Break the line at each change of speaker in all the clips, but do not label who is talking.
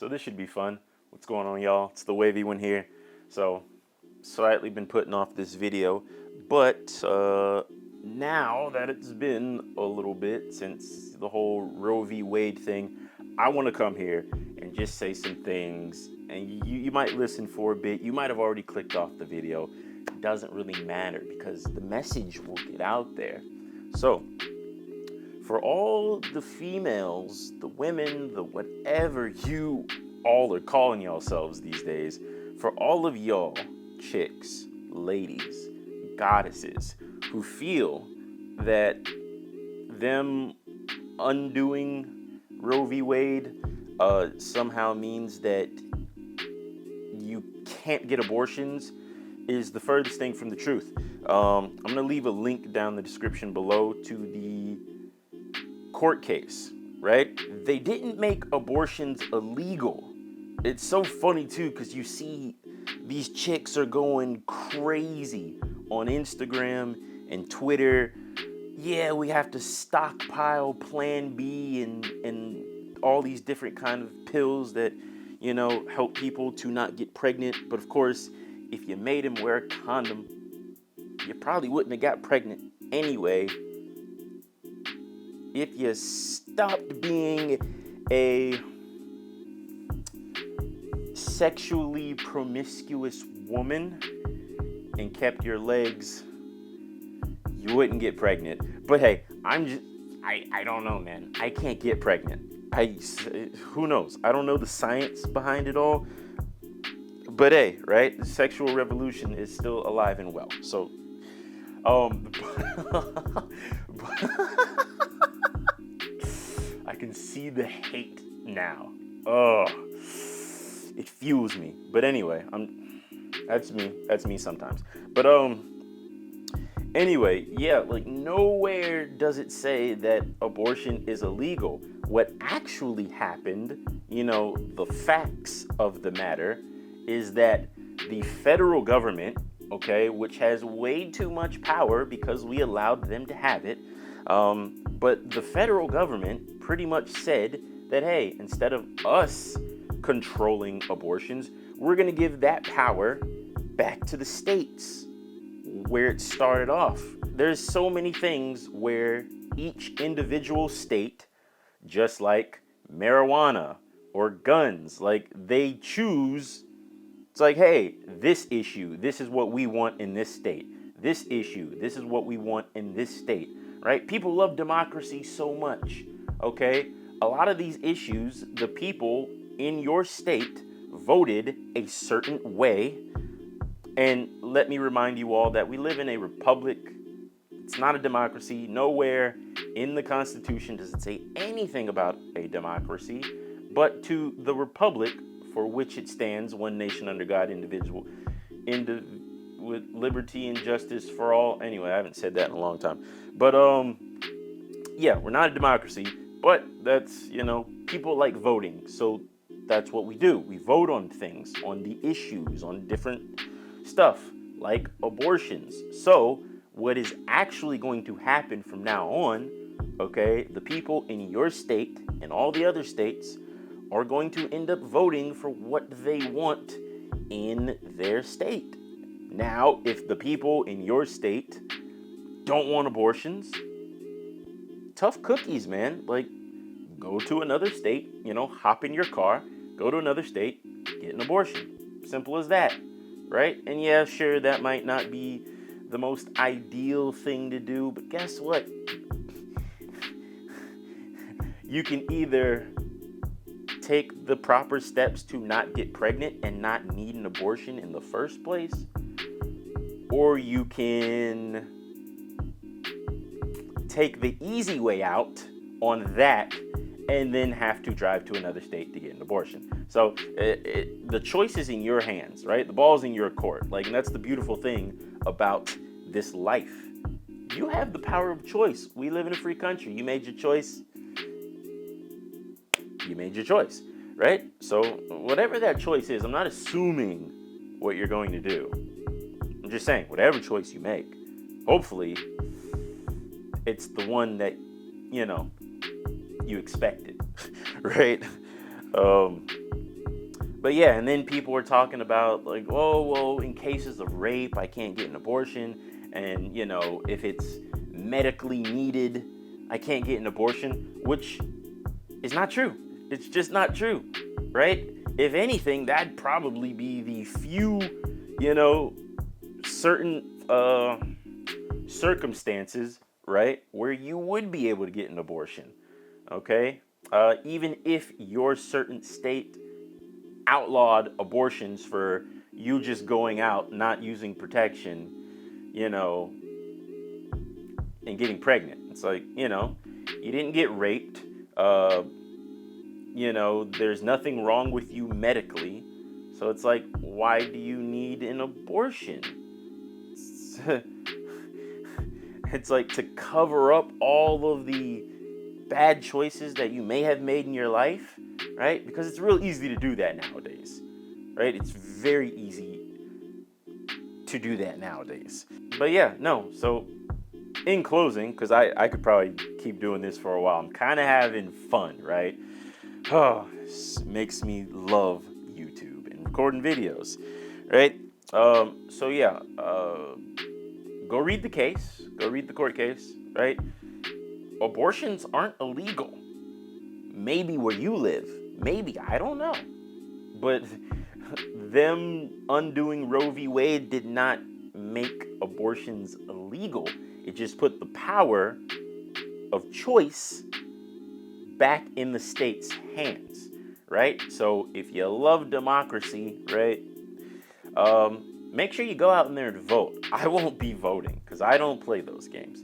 So this should be fun. What's going on, y'all? It's the Wavy One here. So, slightly been putting off this video, but now that it's been a little bit since the whole Roe v. Wade thing, I want to come here and just say some things. And you might listen for a bit. You might have already clicked off the video. It doesn't really matter because the message will get out there. So, for all the females, the women, the whatever you all are calling yourselves these days, for all of y'all chicks, ladies, goddesses who feel that them undoing Roe v. Wade somehow means that you can't get abortions is the furthest thing from the truth. I'm going to leave a link down in the description below to the court case, right? They didn't make abortions illegal. It's so funny too, because you see these chicks are going crazy on Instagram and Twitter. Yeah, we have to stockpile Plan B and all these different kind of pills that, you know, help people to not get pregnant. But of course, if you made him wear a condom, you probably wouldn't have got pregnant anyway. If you stopped being a sexually promiscuous woman and kept your legs, you wouldn't get pregnant. But hey, I don't know, man. I can't get pregnant. Who knows? I don't know the science behind it all. But hey, right? The sexual revolution is still alive and well. So, I can see the hate now. Oh, it fuels me. But anyway, that's me sometimes. But anyway, yeah, like nowhere does it say that abortion is illegal. What actually happened, you know, the facts of the matter is that the federal government, okay, which has way too much power because we allowed them to have it, but the federal government pretty much said that, hey, instead of us controlling abortions, we're going to give that power back to the states where it started off. There's so many things where each individual state, just like marijuana or guns, like they choose. It's like, hey, this issue, this is what we want in this state. This issue, this is what we want in this state, right? People love democracy so much, okay? A lot of these issues, the people in your state voted a certain way. And let me remind you all that we live in a republic. It's not a democracy. Nowhere in the Constitution does it say anything about a democracy, but to the republic for which it stands, one nation under God, indivisible, with liberty and justice for all. Anyway, I haven't said that in a long time. But yeah, we're not a democracy, but that's, you know, people like voting. So that's what we do. We vote on things, on the issues, on different stuff like abortions. So what is actually going to happen from now on, okay, the people in your state and all the other states are going to end up voting for what they want in their state. Now, if the people in your state don't want abortions, tough cookies, man. Like, go to another state, you know, hop in your car, go to another state, get an abortion. Simple as that, right? And yeah, sure, that might not be the most ideal thing to do, but guess what? You can either take the proper steps to not get pregnant and not need an abortion in the first place, or you can take the easy way out on that and then have to drive to another state to get an abortion. So the choice is in your hands, right? The ball's in your court. Like, and that's the beautiful thing about this life. You have the power of choice. We live in a free country. You made your choice. You made your choice, right? So whatever that choice is, I'm not assuming what you're going to do. I'm just saying, whatever choice you make, hopefully it's the one that, you know, you expected, right? But yeah, and then people were talking about like, oh, well, in cases of rape, I can't get an abortion. And, if it's medically needed, I can't get an abortion, which is not true. It's just not true, right? If anything, that'd probably be the few, certain circumstances, right, where you would be able to get an abortion, okay? Even if your certain state outlawed abortions for you just going out, not using protection, and getting pregnant. It's like, you didn't get raped. There's nothing wrong with you medically. So it's like, why do you need an abortion? It's like to cover up all of the bad choices that you may have made in your life, right? Because it's real easy to do that nowadays, right? It's very easy to do that nowadays. But yeah, no. So in closing, because I could probably keep doing this for a while, I'm kind of having fun, right? Oh, this makes me love YouTube and recording videos, right? So yeah, go read the case, go read the court case, right? Abortions aren't illegal. Maybe where you live, maybe, I don't know. But them undoing Roe v. Wade did not make abortions illegal. It just put the power of choice back in the state's hands, right? So if you love democracy, right, make sure you go out in there and vote. I won't be voting because I don't play those games.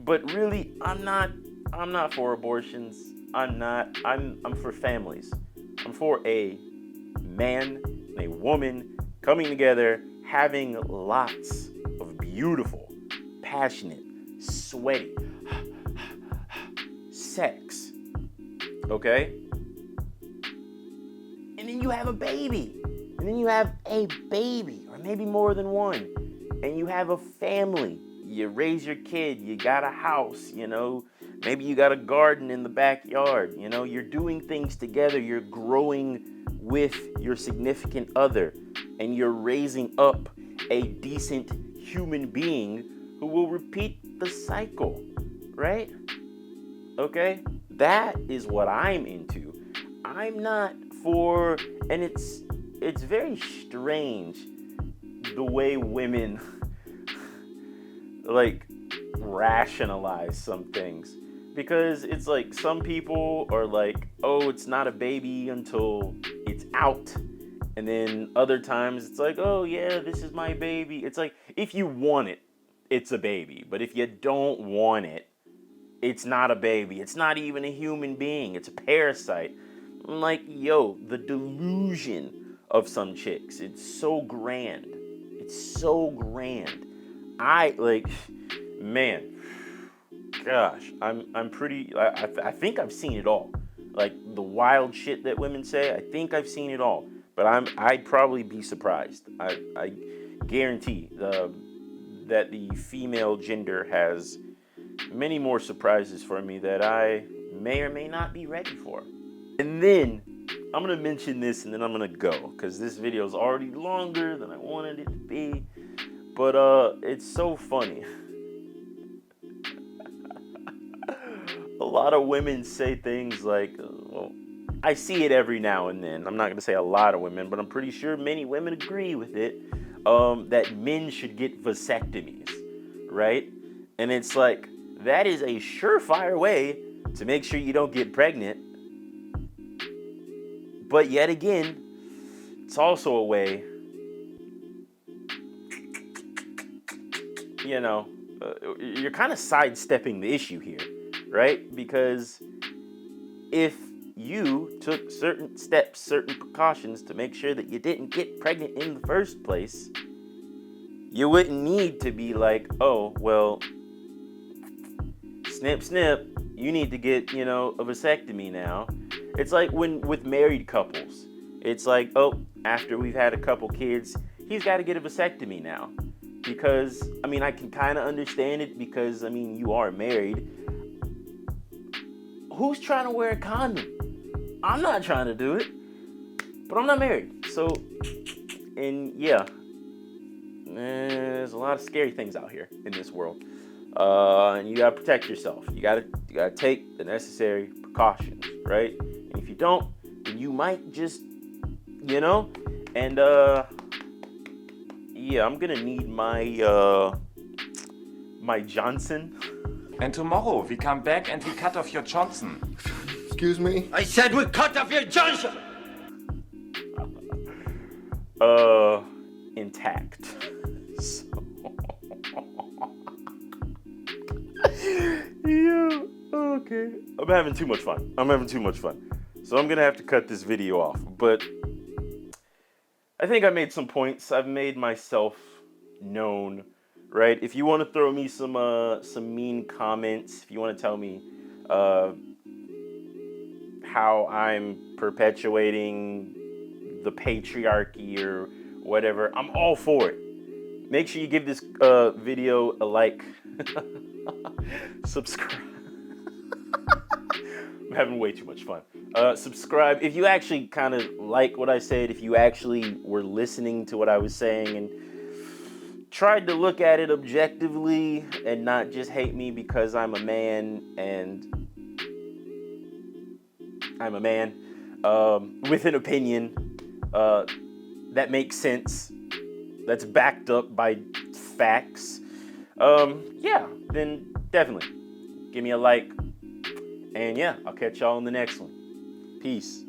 But really, I'm not for abortions. I'm for families. I'm for a man and a woman coming together, having lots of beautiful, passionate, sweaty sex. Okay? And then you have a baby. And then you have a baby, or maybe more than one. And you have a family. You raise your kid, you got a house, maybe you got a garden in the backyard, you're doing things together, you're growing with your significant other, and you're raising up a decent human being who will repeat the cycle, right? Okay? That is what I'm into. I'm not for, and it's very strange the way women like rationalize some things, because it's like some people are like, oh, it's not a baby until it's out, and then other times it's like, oh yeah, this is my baby. It's like, if you want it, it's a baby, but if you don't want it, it's not a baby. It's not even a human being. It's a parasite. I'm like, yo, the delusion of some chicks, it's so grand. It's so grand. Man, gosh, I'm pretty, I think I've seen it all. Like the wild shit that women say, I think I've seen it all. But I'd probably be surprised. I guarantee that the female gender has many more surprises for me that I may or may not be ready for. And then I'm gonna mention this and then I'm gonna go, because this video is already longer than I wanted it to be. But it's so funny. A lot of women say things like, well, I see it every now and then. I'm not gonna say a lot of women, but I'm pretty sure many women agree with it, that men should get vasectomies, right? And it's like, that is a surefire way to make sure you don't get pregnant. But yet again, it's also a way, you're kind of sidestepping the issue here, right? Because if you took certain steps, certain precautions to make sure that you didn't get pregnant in the first place, you wouldn't need to be like, oh, well, snip, snip, you need to get, a vasectomy now. It's like with married couples. It's like, oh, after we've had a couple kids, he's got to get a vasectomy now. Because, I can kind of understand it because, you are married. Who's trying to wear a condom? I'm not trying to do it, but I'm not married. And yeah, there's a lot of scary things out here in this world. And you gotta protect yourself. You gotta take the necessary precautions, right? And if you don't, then you might just, and yeah, I'm gonna need my Johnson.
And tomorrow we come back and we cut off your Johnson.
Excuse me?
I said we cut off your Johnson!
Intact. So yeah, okay. I'm having too much fun. So I'm gonna have to cut this video off. But I think I made some points. I've made myself known, right? If you want to throw me some mean comments, if you want to tell me how I'm perpetuating the patriarchy or whatever, I'm all for it. Make sure you give this video a like. Subscribe. I'm having way too much fun. Subscribe if you actually kind of like what I said, if you actually were listening to what I was saying and tried to look at it objectively and not just hate me because I'm a man with an opinion that makes sense, that's backed up by facts. Yeah, then definitely give me a like. And yeah, I'll catch y'all in the next one. Peace.